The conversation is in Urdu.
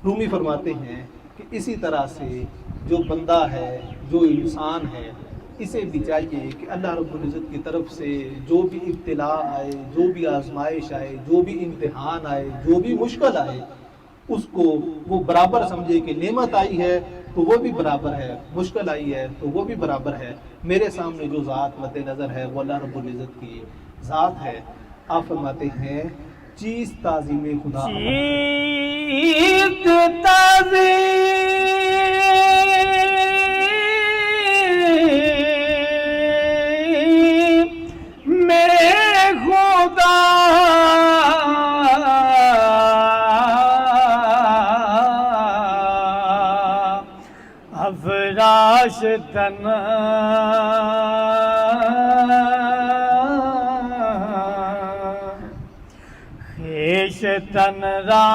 رومی فرماتے ہیں کہ اسی طرح سے جو بندہ ہے، جو انسان ہے، اسے بھی چاہیے کہ اللہ رب العزت کی طرف سے جو بھی ابتلاء آئے، جو بھی آزمائش آئے، جو بھی امتحان آئے، جو بھی مشکل آئے، اس کو وہ برابر سمجھے کہ نعمت آئی ہے تو وہ بھی برابر ہے، مشکل آئی ہے تو وہ بھی برابر ہے۔ میرے سامنے جو ذات مد نظر ہے وہ اللہ رب العزت کی ذات ہے۔ آپ فرماتے ہیں چیز تعظیم خدا چیت تعظیم میں خدا افراش تن خیش تن را